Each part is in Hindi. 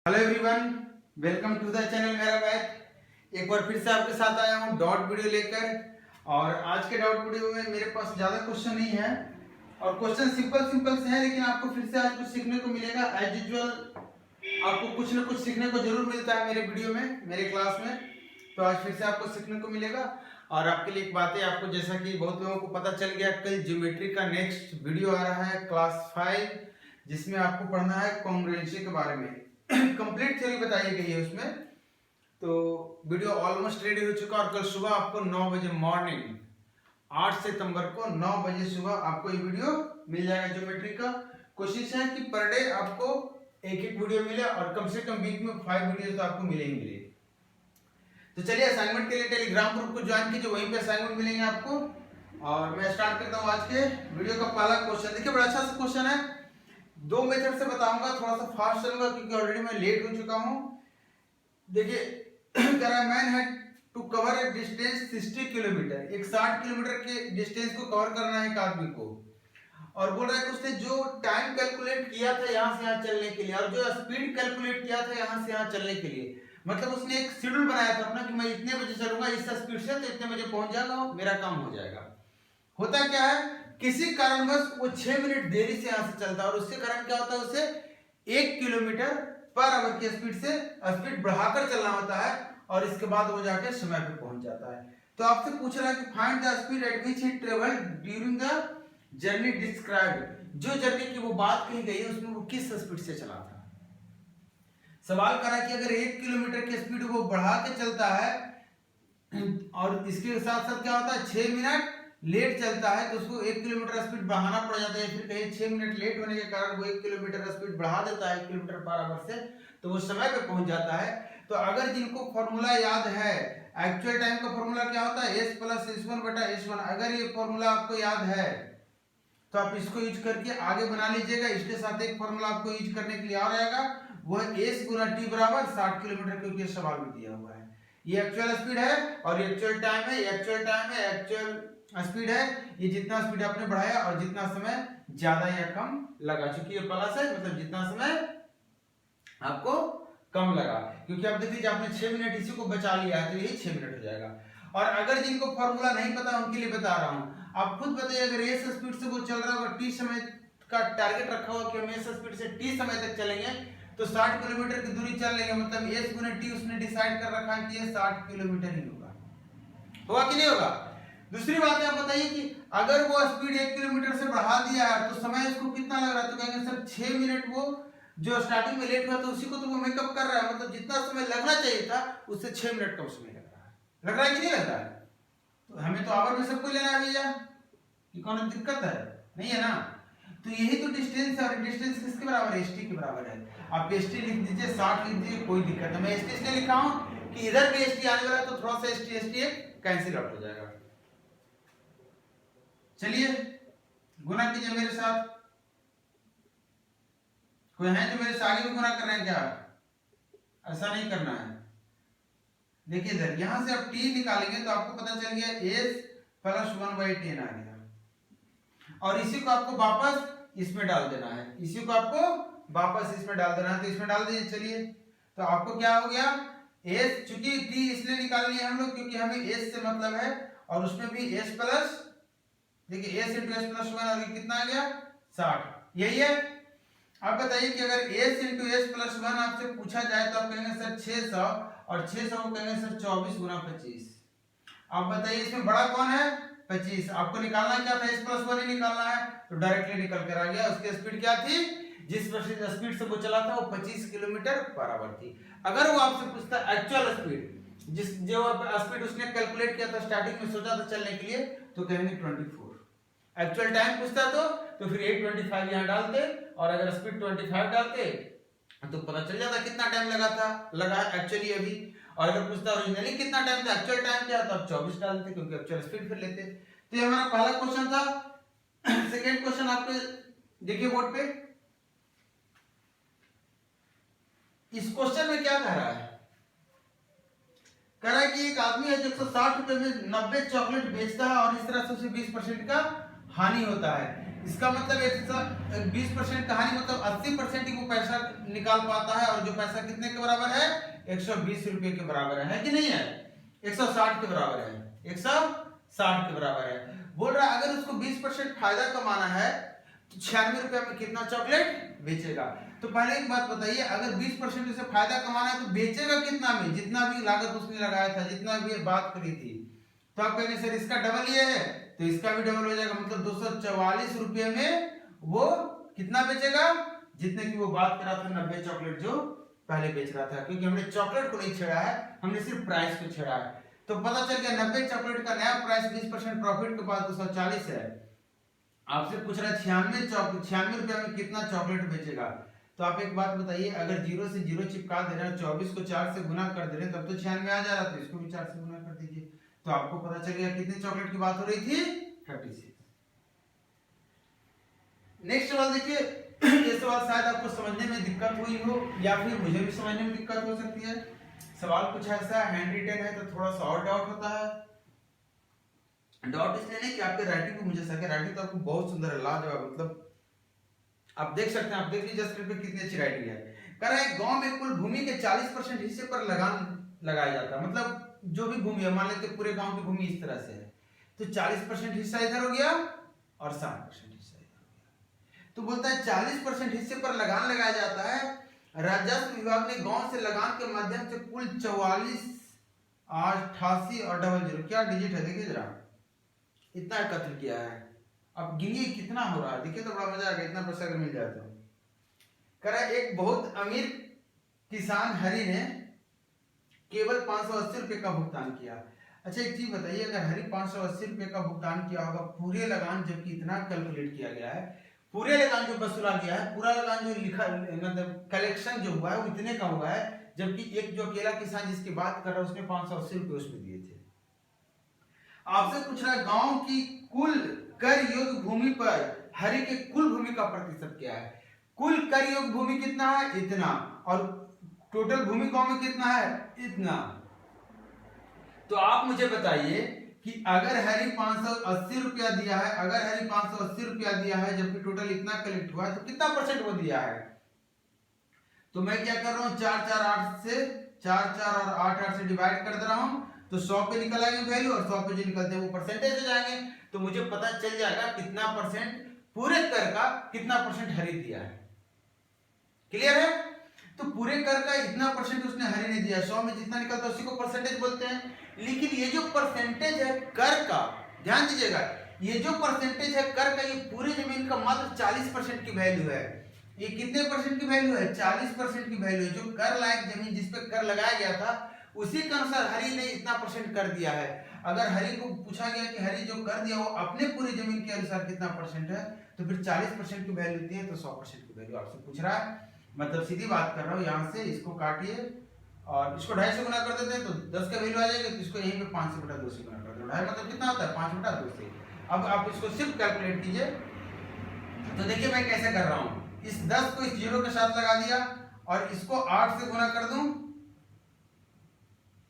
Hello everyone, welcome to the channel मेरा मैथ। एक बार फिर से आपके साथ आया हूँ डॉट वीडियो लेकर। और आज के डॉट वीडियो में मेरे पास ज़्यादा क्वेश्चन नहीं है और क्वेश्चन सिंपल से हैं, लेकिन आपको फिर से आज कुछ सीखने को मिलेगा। एज यूजुअल आपको कुछ ना कुछ सीखने को जरूर मिलता है मेरे वीडियो में, मेरे क्लास में। तो आज फिर से आपको सीखने को मिलेगा। और आपके लिए एक बात है, आपको जैसा कि बहुत लोगों को पता चल गया, कल ज्योमेट्री का नेक्स्ट वीडियो आ रहा है क्लास 5, जिसमें आपको पढ़ना है कॉन्ग्रुएंसी के बारे में। कंप्लीट थ्योरी बताई गई है उसमें। तो वीडियो ऑलमोस्ट रेडी हो चुका और कल सुबह आपको 9 बजे मॉर्निंग 8 सितंबर को 9 बजे सुबह आपको ये वीडियो मिल जाएगा ज्योमेट्री का। कोशिश है कि पर डे आपको एक वीडियो मिले और कम से कम वीक में 5 वीडियो तो आपको मिले ही मिले। तो चलिए असाइनमेंट के लिए टेलीग्राम ग्रुप को ज्वाइन कीजिए, वहीं पे असाइनमेंट मिलेंगे आपको। और मैं स्टार्ट करता हूँ आज के वीडियो का पहला क्वेश्चन। देखिए बड़ा अच्छा सा क्वेश्चन है, दो मेथड से बताऊंगा, थोड़ा सा फास्ट चलूंगा क्योंकि ऑलरेडी मैं लेट हो चुका हूं। देखिए कह रहा है man had to cover a distance 60 kilometre, एक 60 किलोमीटर के डिस्टेंस को कवर करना है एक आदमी को। और बोल रहा है कि उसने जो टाइम कैलकुलेट किया था यहाँ से यहाँ चलने के लिए और जो स्पीड कैलकुलेट किया था यहाँ से यहाँ चलने के लिए, मतलब उसने एक शेड्यूल बनाया था अपना कि मैं इतने बजे चलूंगा इस स्पीड से, तो इतने बजे पहुंच जाएगा, मेरा काम हो जाएगा। होता क्या है, किसी कारणवश वो 6 मिनट देरी से यहां से चलता है और उसके कारण क्या होता है, उसे 1 किलोमीटर पर आवर की स्पीड से स्पीड बढ़ाकर चलना होता है और इसके बाद वो जाके समय पे पहुंच जाता है। तो आपसे पूछ रहा है कि find the speed at which he travel during the journey described. जो जर्नी की वो बात कही गई है उसमें वो किस स्पीड से चला था। सवाल करा कि अगर 1 किलोमीटर की स्पीड वो बढ़ा के चलता है और इसके साथ साथ क्या होता है 6 मिनट लेट चलता है, तो उसको 1 किलोमीटर स्पीड बढ़ाना पड़ जाता है। फिर कहीं 6 मिनट लेट होने के कारण वो 1 किलोमीटर स्पीड बढ़ा देता है 1 किलोमीटर पर आवर से, तो वो समय पे पहुंच जाता है। तो अगर जिनको फॉर्मूला याद है, एक्चुअल टाइम का फॉर्मूला क्या होता है s प्लस s1 बटा s1, अगर ये फॉर्मूला आपको याद है तो आप इसको यूज करके आगे बना लीजिएगा। इसके साथ एक फॉर्मूला आपको यूज करने के लिए आ रहेगा, वो s गुना t बराबर 60 किलोमीटर, क्योंकि सवाल में दिया हुआ है। ये एक्चुअल स्पीड है और ये एक्चुअल टाइम है, एक्चुअल स्पीड है। ये जितना स्पीड आपने बढ़ाया और जितना समय ज्यादा या कम लगा, चूंकि ये प्लस है मतलब जितना समय आपको कम लगा, क्योंकि आप देख लीजिए आपने 6 मिनट इसी को बचा लिया है तो यही 6 मिनट हो जाएगा। और अगर जिनको फॉर्मूला नहीं पता उनके लिए बता रहा हूं, आप खुद बताइए अगर इस स्पीड से वो चल रहा होगा, टी समय का टारगेट रखा हुआ कि हम इस स्पीड से टी समय तक चलेंगे, तो 60 किलोमीटर की दूरी चल लेंगे, मतलब s गुना t उसने डिसाइड कर रखा है कि ये 60 किलोमीटर ही होगा कि नहीं होगा। दूसरी बात है, आप बताइए कि अगर वो स्पीड 1 किलोमीटर से बढ़ा दिया है तो समय इसको कितना लग रहा है, तो कहेंगे सर 6 मिनट वो जो स्टार्टिंग में लेट हुआ था उसी को तो वो मेकअप कर रहा है, मतलब जितना समय लगना चाहिए था उससे 6 मिनट कम समय लग रहा है कि नहीं लग रहा है। तो हमें तो आवर में सब कुछ लेना है भैया, कि कौन दिक्कत है, नहीं है ना। तो यही तो डिस्टेंस है और डिस्टेंस किसके बराबर है, st के बराबर है। आप st लिख दीजिए, 60 लिख दीजिए, कोई दिक्कत नहीं। मैं st इसलिए लिखा हूं कि इधर भी st आने वाला है तो थोड़ा सा st कैंसिल आउट हो जाएगा। चलिए गुना कीजिए मेरे साथ। कोई है जो मेरे से आगे भी गुना कर रहे हैं क्या? ऐसा नहीं करना है। देखिए इधर यहां से आप t निकालेंगे तो आपको पता चल गया s प्लस 1/10 आ गया, और इसी को आपको वापस इसमें डाल देना है, इसी को आपको वापस इसमें डाल देना है, तो इसमें डाल दीजिए। चलिए तो आपको क्या हो गया, s, चूंकि t इसलिए निकाल लिया हम लोग क्योंकि हमें s से मतलब है, और उसमें भी s प्लस, देखिए s इंटू s प्लस 1 और ये कितना आ गया 60, यही है। आप बताइए कि अगर s इंटू s प्लस 1 आपसे पूछा जाए तो आप कहेंगे सर 600, और 600 को कहेंगे सर 24 गुना 25। आप बताइए इसमें बड़ा कौन है, 25। आपको निकालना क्या था, s प्लस 1 ही निकालना है, तो डायरेक्टली निकल कर आ गया। उसकी स्पीड क्या थी, जिस स्पीड से वो चला था वो 25 किलोमीटर पर आवर थी। अगर वो आपसे पूछता एक्चुअल स्पीड, जिस जो स्पीड उसने कैलकुलेट किया था स्टार्टिंग में सोचा था चलने के लिए, तो कहेंगे 24। एक्चुअल टाइम पूछता तो फिर 8:25 यहां डालते, और अगर स्पीड 25 डालते तो पता चल जाता कितना टाइम लगा एक्चुअली अभी। और अगर पूछता ओरिजिनली कितना टाइम था, एक्चुअल टाइम क्या था, 24 डालते क्योंकि एक्चुअल स्पीड फिर लेते। तो ये हमारा पहला क्वेश्चन था। सेकंड क्वेश्चन आपके देखिए बोर्ड पे, इस क्वेश्चन में क्या कह रहा है, कह रहा है कि एक आदमी है जो 160 रुपए में 90 चॉकलेट बेचता है और इस तरह से उसे 20% का हानि होता है। इसका मतलब 120% कहानी मतलब 80% ही वो पैसा निकाल पाता है, और जो पैसा कितने के बराबर है, 120 रुपए के बराबर है कि नहीं है, 160 के बराबर है, 160 के बराबर है। बोल रहा है अगर उसको 20% फायदा कमाना है तो 96 रुपए में कितना चॉकलेट बेचेगा। तो पहले एक बात बताइए, अगर 20% उसे फायदा कमाना है तो बेचेगा कितना में, जितना भी लागत उसने लगाया था, जितना भी बात करी थी। तो आप कहेंगे सर इसका डबल ये है, तो इसका भी डबल हो जाएगा, मतलब 244 रुपये में वो कितना बेचेगा, जितने की वो बात करा था 90 चॉकलेट जो पहले बेच रहा था, क्योंकि हमने चॉकलेट को नहीं छेड़ा है, हमने सिर्फ प्राइस को छेड़ा है। तो पता चल गया 90 चॉकलेट का नया प्राइस 20% प्रॉफिट के बाद 240 है। आपसे पूछ रहा है 96 रुपया में कितना चॉकलेट बेचेगा। तो आप एक बात बताइए, अगर 0 से 0 चिपका दे रहे हैं, 24 को 4 से गुना कर दे रहे हैं, तब तो 96 आ जा रहा था, इसको भी 4 से गुना कर दीजिए, तो आपको पता चल गया कितने चॉकलेट की बात हो रही थी, 36। नेक्स्ट सवाल देखिए, ये सवाल शायद आपको समझने में दिक्कत हुई हो या फिर मुझे भी समझने में दिक्कत हो सकती है। सवाल कुछ ऐसा है, हैंड रिटेन है तो थोड़ा सा और डाउट होता है। डाउट इसलिए नहीं कि आपके राइटिंग को मुझे सके, राइटिंग तो आपको बहुत सुंदर है, लाजवाब, मतलब आप देख सकते हैं, आप देख लीजिए स्क्रीन पे कितनी अच्छी राइटिंग है। कह रहा है गांव में कुल भूमि के 40% हिस्से पर लगान लगाया जाता है, मतलब जो भी भूमि है, मान लेते पूरे गांव की भूमि इस तरह से है, तो 40% हिस्सा इधर हो गया और 60% हिस्सा इधर हो गया। तो बोलता है 40% हिस्से पर लगान लगाया जाता है। राजस्व विभाग ने गांव से लगान के माध्यम से कुल 44 88 और 00 क्या डिजिट है देखिए जरा, इतना एकत्र किया है। अब गिनिए कितना हो रहा है, देखिए तो बड़ा मजा आएगा, इतना पैसा अगर मिल जाए तो। कह रहा है एक बहुत अमीर किसान हरि ने केवल 580 रुपए का भुगतान किया। अच्छा एक चीज बताइए, अगर हरि 580 रुपए का भुगतान किया होगा, पूरे लगान जबकि इतना कैलकुलेट किया गया है, पूरे लगान जो वसूला गया है, पूरा लगान जो लिखा मतलब कलेक्शन जो हुआ है वो इतने का हुआ है, जबकि एक जो अकेला किसान जिसकी बात कर रहा है उसने 580 रुपए उसमें दिए थे। आपसे पूछ रहा है गांव की कुल कर योग्य भूमि पर हरि के कुल भूमि का प्रतिशत क्या है। कुल कर योग्य भूमि कितना है, इतना, और टोटल भूमि गांव में कितना है, इतना। तो आप मुझे बताइए कि अगर हरि 580 रुपया दिया है, अगर हरि 580 रुपया दिया है जबकि टोटल इतना कलेक्ट हुआ है, तो कितना परसेंट वो दिया है। तो मैं क्या कर रहा हूं, 4 4 8 से 4 4 और 8 8 से डिवाइड कर दे रहा हूं, तो 100 पे निकल आएंगे वैल्यू, और 100 पे जो निकलते हैं वो परसेंटेज हो जाएंगे। तो मुझे पता चल जाएगा कितना परसेंट पूरे कर का, कितना परसेंट हरि दिया है। क्लियर है। तो पूरे कर का इतना परसेंट उसने हरि ने दिया, 100 में जितना निकलता है उसी को परसेंटेज बोलते हैं। लेकिन ये जो परसेंटेज है कर का, ध्यान दीजिएगा, ये जो परसेंटेज है कर का, ये पूरी जमीन का मात्र 40% की वैल्यू है। ये कितने परसेंट की वैल्यू है, 40% की वैल्यू है। जो कर लायक जमीन जिस पे कर लगाया गया था उसी के अनुसार हरि ने इतना परसेंट कर दिया है। अगर हरि को पूछा गया कि हरि जो कर दिया वो अपने पूरी जमीन के अनुसार कितना परसेंट है, तो फिर 40% की वैल्यू दी है, तो 100% की वैल्यू आपसे पूछ रहा है। मतलब सीधी बात कर रहा हूँ, यहाँ से इसको काटिए और इसको 2.5 से गुना कर देते हैं तो 10 का वैल्यू आ जाएगा, तो इसको यहीं पे 5 से बटा 2 से गुना कर दो। 2.5 मतलब कितना होता है, 5 बटा 2 से। अब आप इसको सिर्फ कैलकुलेट कीजिए। तो देखिए मैं कैसे कर रहा हूँ, इस 10 को इस 0 के साथ लगा दिया और इसको 8 से गुना कर दूं,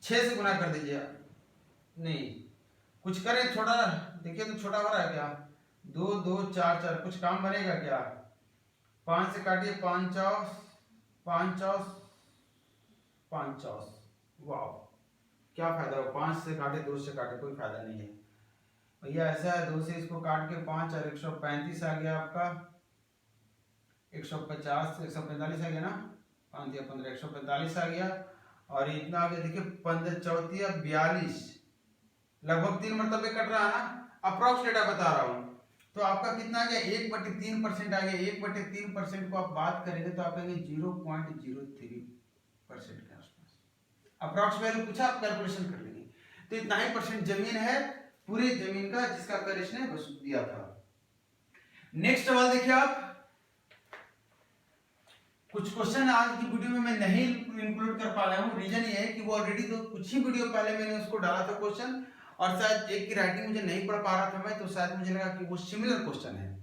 6 से गुना कर दीजिए, नहीं कुछ करें छोटा, देखिए तो छोटा हो रहा है क्या, 2 2 4 4, कुछ काम बनेगा क्या, 5 से काटिए, 5 चौस 5 चौस 5 चौस, वाह क्या फायदा हो, 5 से काटे 2 से काटे कोई फायदा नहीं है भैया। ऐसा है 2 से इसको काट के 5 और 135 आ गया आपका, 150 145 आ गया ना, 5 या 15 145 आ गया, और इतना आ गया देखिए 15 चौथी 42, लगभग 3 मरतबे कट रहा है ना, अप्रॉक्स डेटा बता रहा हूँ। तो आपका कितना आ गया, 1/3% आ गया। 1/3% को आप बात करेंगे तो आप कहेंगे 0.03% के आसपास, अप्रॉक्स वैल्यू पूछा आप कैलकुलेशन कर लेंगे। तो इतना ही परसेंट जमीन है पूरी जमीन का जिसका कर इसने दिया था। नेक्स्ट सवाल देखिए आप, कुछ क्वेश्चन आज की वीडियो में मैं नहीं इंक्लूड कर पा रहा हूँ, रीजन ये है कि वो ऑलरेडी तो कुछ ही वीडियो पहले मैंने उसको डाला था क्वेश्चन, और शायद एक की राइटिंग मुझे नहीं पढ़ पा रहा था मैं, तो शायद मुझे लगा कि वो सिमिलर क्वेश्चन है,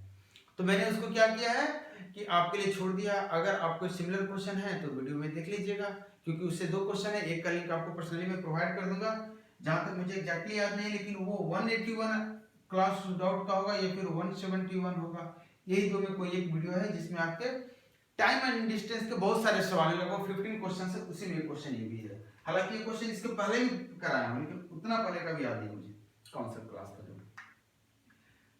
तो मैंने उसको क्या किया है कि आपके लिए छोड़ दिया। अगर आपको सिमिलर क्वेश्चन है तो वीडियो में देख लीजिएगा, क्योंकि उससे 2 क्वेश्चन है, एक का लिंक आपको पर्सनली मैं प्रोवाइड कर दूंगा, जहां तक मुझे एग्जैक्टली याद नहीं, लेकिन वो 181 क्लास डाउट का होगा या फिर 171 होगा। यही दो में कोई एक वीडियो है जिसमें आपके टाइम एंड डिस्टेंस के बहुत सारे सवाल है, लगभग 15 क्वेश्चन है, उसी में क्वेश्चन ये भी है। हालांकि ये क्वेश्चन इसके पहले भी कराया हूं, लेकिन उतना पहले का भी याद नहीं मुझे कौन सा क्लास था।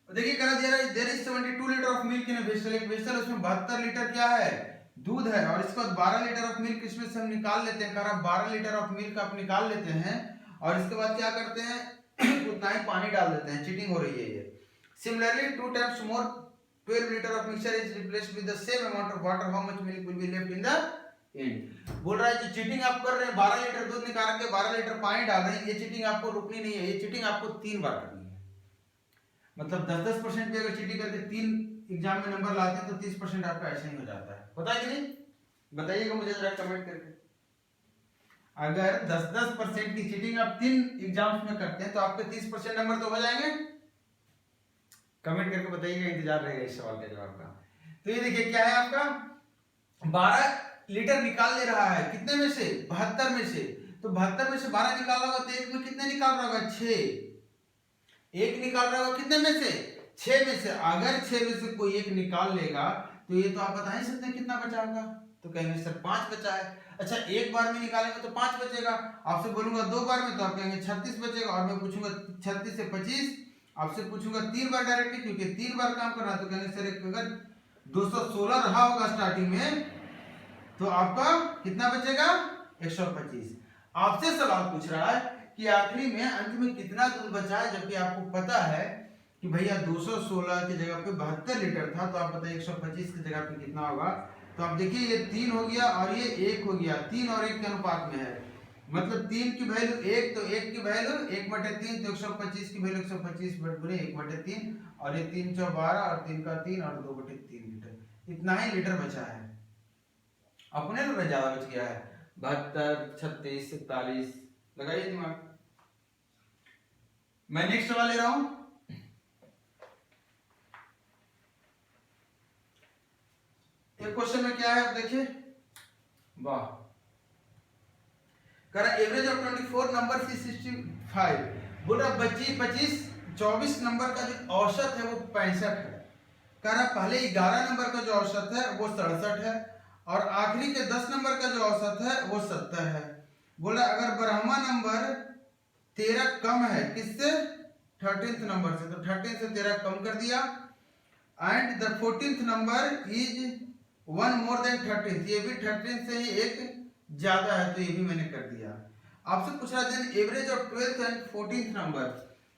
देखिए करा दिया है, there is 72 litre of milk in a vessel. एक वेसल, उसमें 72 लीटर क्या है, दूध है, और इसके बाद 12 लीटर ऑफ मिल्क इसमें से हम निकाल लेते हैं। कह 12 लीटर ऑफ मिल्क आप निकाल लेते हैं, और इसके बाद क्या करते हैं उतना ही पानी डाल देते हैं। चीटिंग हो रही है ये। Similarly 2 times more 12 litre of mixture is replaced with the same amount of water, how much milk will be left in the end. बोल रहा है जो चीटिंग आप कर रहे हैं, 12 लीटर दूध निकाल के 12 लीटर पानी डाल रहे हैं, ये चीटिंग आपको रुकनी नहीं है। ये चीटिंग आपको 3 बार करनी है। मतलब 10-10% भी अगर चीटिंग करके 3 एग्जाम में नंबर लाते हैं तो 30% आपका ऐसे ही हो जाता है। पता है कि नहीं, बताइएगा मुझे जरा कमेंट करके। अगर 10-10% की चीटिंग आप 3 एग्जाम्स में करते हैं तो आपके 30% नंबर तो हो जाएंगे। कमेंट करके बताइएगा, इंतजार रहेगा इस सवाल के जवाब का। तो ये देखिए क्या है आपका, 12 लीटर निकाल ले रहा है, कितने में से, 72 में से। तो 72 में से 12 निकाल रहा होगा तो एक में कितने निकाल रहा होगा, 6। एक निकाल रहा होगा कितने में से, 6 में से। अगर 6 में से कोई एक निकाल लेगा तो ये तो आप बता ही सकते हैं कितना बचा होगा। तो कहेंगे सर 5 बचा है। अच्छा एक बार में निकालेंगे तो 5 बचेगा। आपसे बोलूंगा 2 बार में तो आप कहेंगे 36 बचेगा। और मैं पूछूंगा 36 से 25, आपसे पूछूंगा 3 बार डायरेक्टली, क्योंकि 3 बार काम करना, तो कहेंगे सर एक अगर 216 रहा होगा स्टार्टिंग में तो आपका कितना बचेगा, 125। आपसे सवाल पूछ रहा है कि आखिरी में अंत में कितना दूध बचा है, जबकि आपको पता है कि भैया 216 की जगह पे 72 लीटर था, तो आप बताइए 125 की जगह पे कितना होगा। तो आप देखिए ये 3 हो गया और ये 1 हो गया, 3 और 1 के अनुपात में है। मतलब 3 की वैल्यू 1, तो 1 की वैल्यू 1/3, तो 125 की वैल्यू 125 × 1/3, और ये 3 × 12 और 3 का 3 और 2/3 लीटर। इतना ही लीटर बचा है। अपने तो ज्यादा बच गया है, 72, 36, 47, लगाइए दिमाग। मैं नेक्स्ट सवाल ले रहा हूं। एक क्वेश्चन में क्या है आप देखिए, वाह, करा एवरेज ऑफ 24 नंबर सी 65। बोल रहा 24 नंबर का जो औसत है वो 65 है। कह रहा पहले 11 नंबर का जो औसत है वो 67 है, और आखिरी के 10 नंबर का जो औसत है वो 70 है। बोला अगर ब्रह्मा नंबर 13 कम है किससे, 13th नंबर से, तो 13 से 13 कम कर दिया। And the 14th number is 1 more than 13th, ये भी 13 से ही एक ज्यादा है, तो ये भी मैंने कर दिया। आपसे पूछ रहा है average of 12th and 14th number,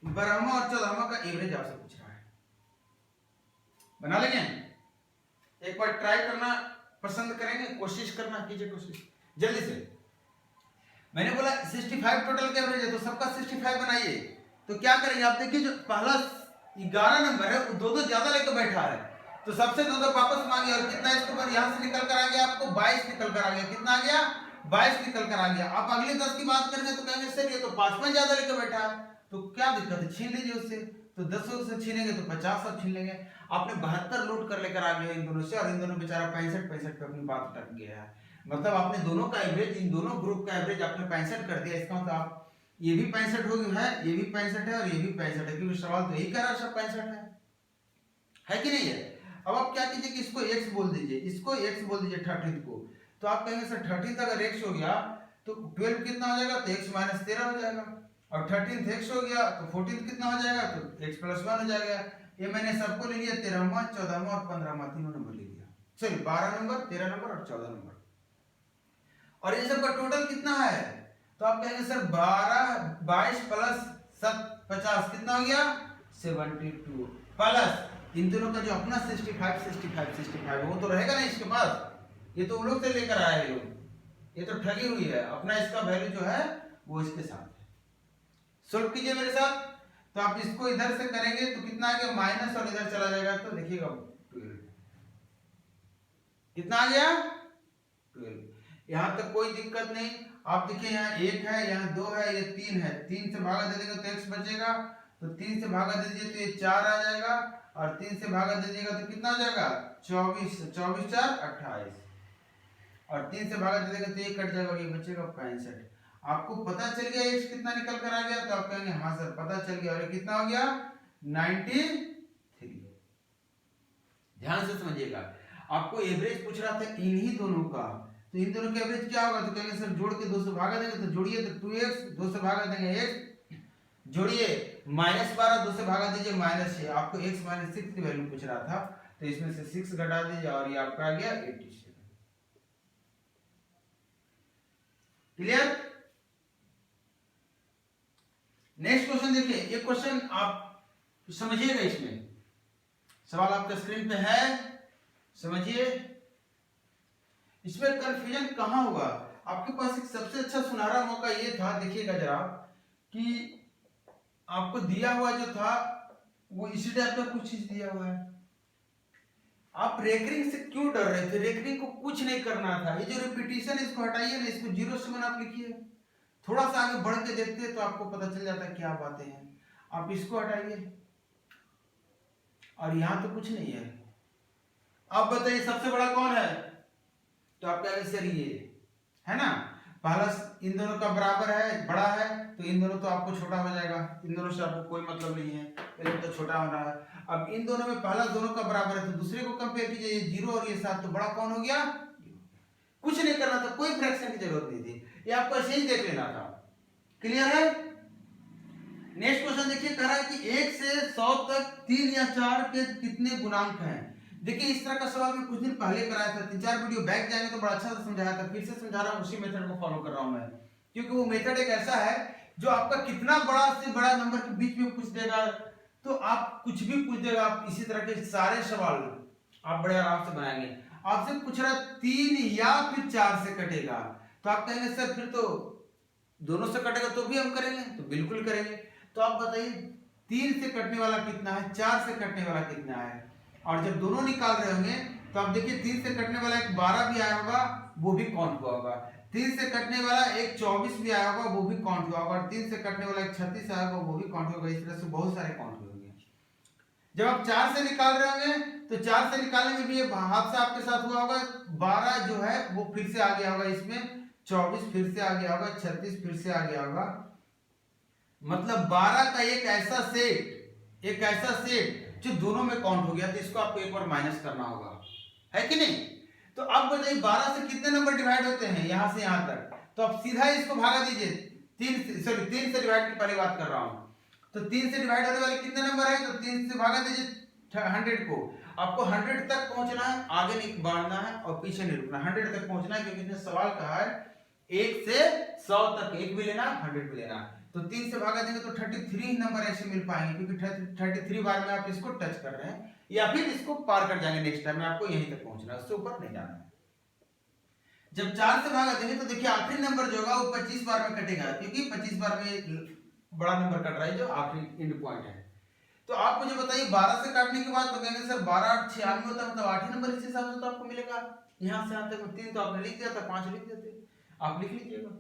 Brahma और 14वां का एवरेज आपसे पूछ रहा है। बना लेंगे, एक बार ट्राई करना पसंद करेंगे, कोशिश करना, कीजिए कोशिश जल्दी से। मैंने बोला 65 टोटल का एवरेज है, तो सबका 65 बनाइए। तो क्या करेंगे आप देखिए, जो पहला 11 नंबर है वो 2-2 ज्यादा लेकर बैठा है, तो सबसे 2-2 वापस मांगे, और कितना इसके ऊपर यहां से निकल कर आ गया आपको, 22 निकल कर आ गया। कितना आ गया, 22 निकल कर आ गया। आप अगले 10 की बात करेंगे तो कहेंगे सर ये तो 5 ज्यादा लेकर बैठा है, तो क्या दिक्कत है, छीन लीजिए उससे। तो 10 से छीनेंगे तो 50 सब छीन लेंगे। आपने 72 लूट कर लेकर आ गए इन दोनों से, और इन दोनों बेचारा 65 पे अपनी बात अटक गया है। मतलब आपने दोनों का एवरेज, इन दोनों ग्रुप का एवरेज आपने 65 कर दिया। इसका मतलब आप ये भी 65 हो गया है, ये भी 65 है, और ये भी 65 है, क्योंकि सवाल तो यही कर रहा है सब 65 है कि नहीं है। अब आप क्या कीजिए कि इसको x बोल दीजिए, इसको x बोल दीजिए 13th को। तो आप कहेंगे सर 13th अगर x हो गया तो 12 कितना हो जाएगा, तो x - 13 हो जाएगा। और 13th x हो गया तो 14th कितना हो जाएगा, तो x + 1 हो जाएगा। ये मैंने सबको ले लिया, 13वां, 14वां और 15वां, तीनों नंबर ले लिया। सॉरी 12 नंबर, 13 नंबर और 14 नंबर। और इन सब का टोटल कितना है, तो आप कहेंगे सर 22 + 7 50 कितना हो गया, 72, प्लस इन दोनों का जो अपना 65 वो तो रहेगा ना इसके पास, ये तो उन लोग से लेकर आए लोग, ये तो ठगी हुई है। अपना इसका वैल्यू जो है वो इसके साथ है। सोल्व कीजिए मेरे साथ। तो आप इसको इधर से करेंगे तो कितना आ गया, माइनस, और इधर चला जाएगा तो देखिएगा 12 कितना आ गया, 12। यहां तक कोई दिक्कत नहीं। आप देखिए यहाँ 1 है, यहाँ 2 है, ये 3 है, 3 से भागा दे देंगे तो x बचेगा, तो 3 से भागा दे दीजिए तो ये 4 आ जाएगा, और 3 से भागा दे दीजिएगा तो कितना हो जाएगा, 24, 24 × 4 28, और 3 से भागा दे देंगे तो ये कट जाएगा, ये बचेगा 65। आपको पता चल गया x कितना निकल कर आ गया, तो आप कहेंगे हाँ सर पता चल गया। और ये कितना हो गया, 93। ध्यान से समझिएगा, आपको एवरेज पूछ रहा था इन्हीं दोनों का, तो इन दोनों का एवरेज क्या होगा, तो कहेंगे सर जोड़ के 2 से भागा देंगे, तो जोड़िए तो 2x, 2 से भागा देंगे x, जोड़िए -12, 2 से भागा दीजिए -6, आपको x -6 की वैल्यू पूछ रहा था, तो इसमें से 6 घटा दीजिए और ये आपका आ गया 87। क्लियर? नेक्स्ट क्वेश्चन देखिए, ये क्वेश्चन आप समझिएगा, इसमें सवाल आपका स्क्रीन पे है, समझिए। इसमें कंफ्यूजन कहां होगा, आपके पास एक सबसे अच्छा सुनहरा मौका ये था, देखिएगा जरा, कि आपको दिया हुआ जो था वो इसी टाइप का कुछ चीज दिया हुआ है, आप रेकरिंग से क्यों डर रहे थे, रेकरिंग को कुछ नहीं करना था, ये जो रिपीटिशन है इसको हटाइए ना, इसको 0 आप लिखिए, थोड़ा सा आगे बढ़ के देखते तो आपको पता चल जाता क्या बातें हैं, आप इसको हटाइए और यहां तो कुछ नहीं है। अब बताइए सबसे बड़ा कौन है, तो आप कहेंगे सर ये है ना, पहला इन दोनों का बराबर है, बड़ा है, तो इन दोनों तो आपको छोटा हो जाएगा, इन दोनों से आपको कोई मतलब नहीं है, पहले तो छोटा हो रहा है। अब इन दोनों में पहला दोनों का बराबर है, तो दूसरे को कंपेयर कीजिए, ये 0 और ये 7, तो बड़ा कौन हो गया, कुछ नहीं करना था, कोई फ्रैक्शन की जरूरत नहीं थी, ये आपको ऐसे ही देख लेना था। क्लियर है? नेक्स्ट क्वेश्चन देखिए, कह रहा है कि 1 से 100 तक 3 या 4 के कितने गुणांक हैं। देखिए इस तरह का सवाल मैं कुछ दिन पहले कराया था, 3-4 वीडियो बैक जाएंगे तो बड़ा अच्छा से समझाया था, फिर से समझा रहा हूँ, उसी मेथड को फॉलो कर रहा हूँ मैं, क्योंकि वो मेथड एक ऐसा है जो आपका कितना बड़ा से बड़ा नंबर के बीच में पूछ देगा, तो आप कुछ भी पूछ देगा, आप इसी तरह के सारे सवाल आप बड़े आराम से बनाएंगे। आपसे पूछ रहा 3 या फिर 4 से कटेगा, तो आप कहेंगे सर फिर तो दोनों से कटेगा तो भी हम करेंगे, तो बिल्कुल करेंगे। तो आप बताइए 3 से कटने वाला कितना है, 4 से कटने वाला कितना है, और जब दोनों निकाल रहे होंगे तो आप देखिए 3 से कटने वाला एक 12 भी आया होगा, वो भी काउंट हुआ होगा, 3 से कटने वाला एक 24 भी आया होगा, वो भी काउंट हुआ होगा, और 3 से कटने वाला एक 36 आया होगा, वो भी काउंट होगा, इस तरह से बहुत सारे काउंट हुए होंगे। जब आप 4 से निकाल रहे होंगे तो 4 से निकालने में भी ये हाथ से आपके साथ हुआ होगा, 12 जो है वो फिर से आ गया होगा, इसमें 24 फिर से आ गया होगा, 36 फिर से आ गया होगा, मतलब 12 का एक ऐसा सेट जो दोनों में काउंट हो गया, तो इसको आपको एक बार माइनस करना होगा, है कि नहीं। तो अब बताइए 12 से कितने नंबर डिवाइड होते हैं यहां से यहां तक, तो आप सीधा इसको भागा दीजिए, 3 से डिवाइड की पहले बात कर रहा हूं, तो 3 से डिवाइड होने वाले कितने नंबर है, तो 3 से भागा दीजिए 100 को, आपको 100 तक पहुंचना है, आगे नहीं बढ़ना है और पीछे नहीं रुकना, 100 तक पहुंचना है, क्योंकि इसने सवाल कहा है 1 से 100 तक, 1 भी लेना 100 भी लेना, तो 3 से भागा देंगे तो 33 नंबर ऐसे मिल पाएंगे, क्योंकि 33 बार में आप इसको टच कर रहे हैं, या फिर इसको पार कर जाएंगे, नेक्स्ट टाइम में आपको यहीं तक पहुंचना है, उससे ऊपर नहीं जाना है। जब 4 से भागा देंगे तो देखिए आखिरी नंबर जो होगा वो 25 बार में कटेगा, क्योंकि 25 बार में बड़ा नंबर कट रहा है जो आखिरी एंड पॉइंट है। तो आप मुझे बताइए 12 से काटने के बाद, तो कहेंगे सर 12 8 96 होता है, मतलब 8 नंबर इस हिसाब से तो आपको मिलेगा, यहां से यहां तक 3 तो आपने लिख दिया था, 5 लिख देते, आप लिख लीजिएगा।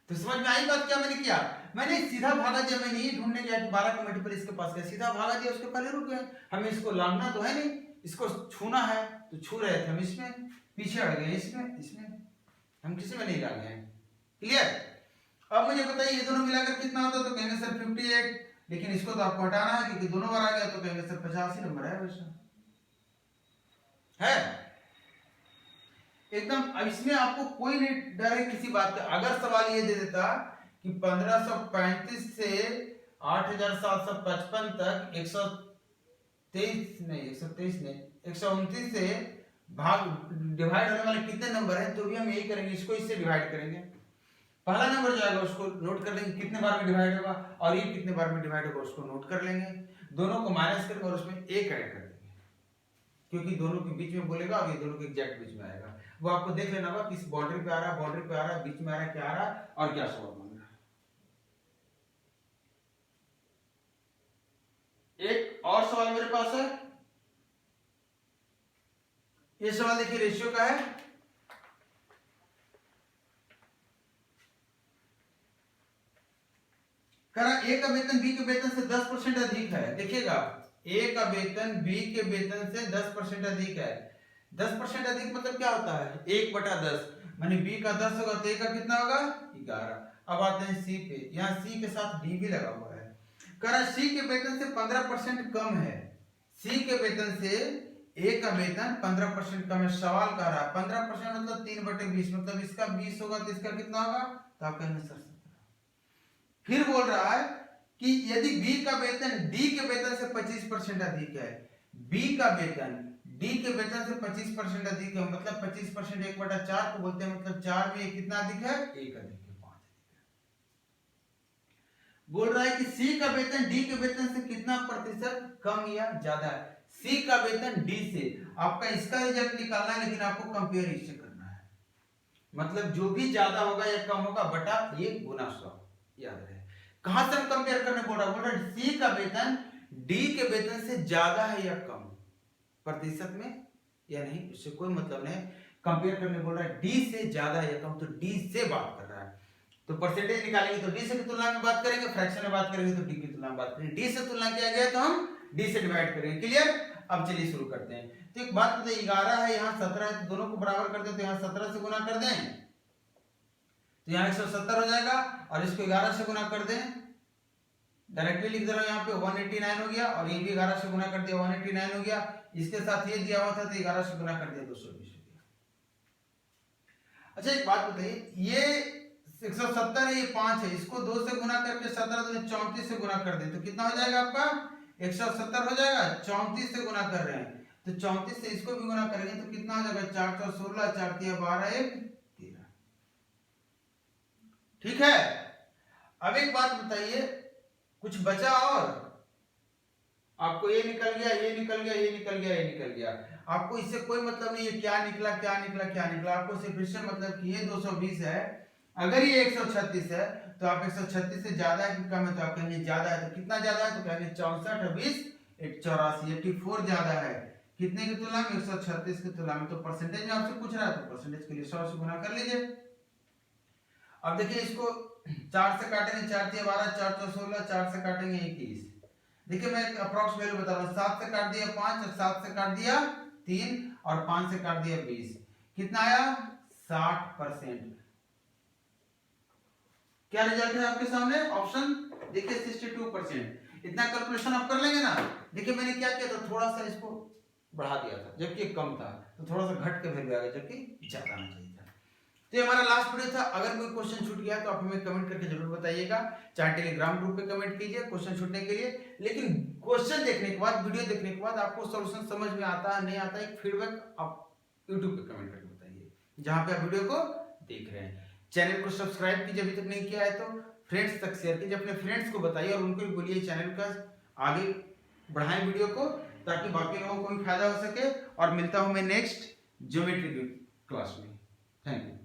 तो समझ में आई बात, क्या मैंने किया, मैंने सीधा भागा दिया, मैं नहीं ढूंढने गया कि 12 का मल्टीपल इसके पास है, सीधा भागा दिया, उसके पहले रुक गए, हमें इसको लाना तो है नहीं, इसको छूना है, तो छू रहे थे हम इसमें, पीछे हट गए इसमें हम किसी में नहीं डाले हैं। क्लियर? अब मुझे बताइए ये दोनों मिलाकर कितना होता है, तो कहेंगे सर 58, लेकिन इसको तो आपको हटाना है क्योंकि दोनों बार आ गया, तो कहेंगे सर 85 नंबर है वैसा है एकदम। अब इसमें आपको कोई नहीं डर है किसी बात का, अगर सवाल ये दे देता कि 1535 से 8755 तक 129 से भाग डिवाइड होने वाले कितने नंबर हैं, तो भी हम यही करेंगे, इसको इससे डिवाइड करेंगे, पहला नंबर जो आएगा उसको नोट कर लेंगे कितने बार में डिवाइड होगा, और ये कितने बार में डिवाइड होगा उसको नोट कर लेंगे, दोनों को माइनस करके और उसमें एक ऐड कर देंगे, क्योंकि दोनों के बीच में बोलेगा और ये दोनों के एग्जैक्ट बीच में आएगा, वो आपको देख लेना होगा किस बाउंड्री पे आ रहा है, बाउंड्री पे आ रहा है, बीच में आ रहा है, क्या आ रहा है और क्या सवाल मांग रहा है। एक और सवाल मेरे पास है, ये सवाल देखिए रेशियो का है, ए का वेतन बी के वेतन से 10% अधिक है, देखिएगा ए का वेतन बी के वेतन से 10% अधिक है, 10% अधिक मतलब क्या होता है 1/10, माने बी का 10 होगा तो ए का कितना होगा 11। अब आते हैं सी पे, यहाँ सी के साथ डी भी लगा हुआ है, कह रहा सी के वेतन से 15% कम है, सी के वेतन से ए का वेतन 15% कम है। सवाल कह रहा है 15% मतलब 3/20, मतलब इसका 20 होगा तो इसका कितना होगा, तो आप कहेंगे सर 17। फिर बोल रहा है कि यदि बी का वेतन डी के वेतन से 25% अधिक है, बी का वेतन डी के वेतन से 25% अधिक है, मतलब 25% 1/4 को बोलते हैं, मतलब 4 में कितना अधिक है, 1 अधिक है, 5 अधिक है। बोल रहा है कि सी का वेतन डी के वेतन से कितना प्रतिशत कम या ज्यादा है। सी का वेतन डी से, आपका इसका रिजल्ट निकालना है, लेकिन आपको कंपेयर इससे करना है, मतलब जो भी ज्यादा होगा या कम होगा बटा ये गुना 100, याद रहे। कहां से हम कंपेयर करने बोल रहा है, सी का वेतन डी के वेतन से ज्यादा है या कम प्रतिशत में या नहीं, उससे कोई मतलब नहीं। कंपेयर करने बोल रहा है डी से ज्यादा है या कम, तो डी से बात कर रहा है, तो परसेंटेज निकालेंगे तो डी से की तुलना में बात करेंगे, फ्रैक्शन में बात करेंगे तो डी की तुलना में बात करेंगे। डी से तुलना किया गया तो हम डी से डिवाइड करेंगे। क्लियर? अब चलिए शुरू करते हैं। तो एक बात बताइए, 11 है, यहाँ 17 है, तो दोनों को बराबर कर दे, तो यहाँ 17 से गुना कर दें तो यहाँ 170 हो जाएगा, और इसको 11 से गुना कर दें, डायरेक्टली लिख दे रहा हूं यहाँ पे 189 हो गया, और ये भी 11 से गुना कर दिया 189 हो गया, इसके साथ ये दिया हुआ था तो 11 से गुना कर दिया 220 हो गया। अच्छा एक बात बताइए, ये 170 है, ये 5 है, इसको 2 से गुना करके 17 तो 34 से गुना कर दे तो कितना हो जाएगा आपका, 170 हो जाएगा। 34 से गुना कर रहे हैं तो 34 से इसको भी गुना करेंगे तो कितना हो जाएगा, 416, 4 × 12 1 13। ठीक है। अब एक बात बताइए, कुछ बचा और आपको ये निकल गया, ये निकल गया, ये निकल गया, ये निकल गया, आपको इससे कोई मतलब नहीं है क्या निकला क्या निकला क्या निकला, आपको सिर्फ इससे मतलब कि ये 220 है, अगर ये 136 है तो आप 136 से ज्यादा है कि कम है, तो आप कहेंगे ज्यादा है, तो कितना ज्यादा है, तो कहेंगे 64 20 84 84 ज्यादा है, कितने की तुलना में, 136 की तुलना में। तो परसेंटेज में आपसे पूछ रहा है तो परसेंटेज के लिए 100 से गुना कर लीजिए। अब देखिए इसको 4 से काटेंगे, 4 × 12 4 × 16, 4 से काटेंगे 21। देखिए मैं अप्रॉक्स वैल्यू बता रहा हूँ, 7 से काट दिया 5, और 7 से काट दिया 3, और 5 से काट दिया 20, कितना आया 60%। क्या रिजल्ट है आपके सामने, ऑप्शन देखिए 62%। इतना कैलकुलेशन आप कर लेंगे ना। देखिए मैंने क्या किया था, थोड़ा सा इसको बढ़ा दिया था, जबकि कम था, तो थोड़ा सा घट के वैल्यू आ गया, जबकि ज्यादा आना चाहिए था। तो ये हमारा लास्ट वीडियो था। अगर कोई क्वेश्चन छूट गया तो आप हमें कमेंट करके जरूर बताइएगा, चाहे टेलीग्राम ग्रुप पे कमेंट कीजिए क्वेश्चन छूटने के लिए। लेकिन क्वेश्चन देखने के बाद, वीडियो देखने के बाद आपको सॉल्यूशन समझ में आता है नहीं आता है, एक फीडबैक आप यूट्यूब पे कमेंट करके बताइए, जहां पे आप वीडियो को देख रहे हैं। चैनल को सब्सक्राइब कीजिए अभी तक नहीं किया है तो, फ्रेंड्स तक शेयर कीजिए, अपने फ्रेंड्स को बताइए, और उनको भी बोलिए चैनल का आगे बढ़ाएं वीडियो को, ताकि बाकी लोगों को भी फायदा हो सके। और मिलता हूं मैं नेक्स्ट ज्योमेट्री क्लास में। Thank you.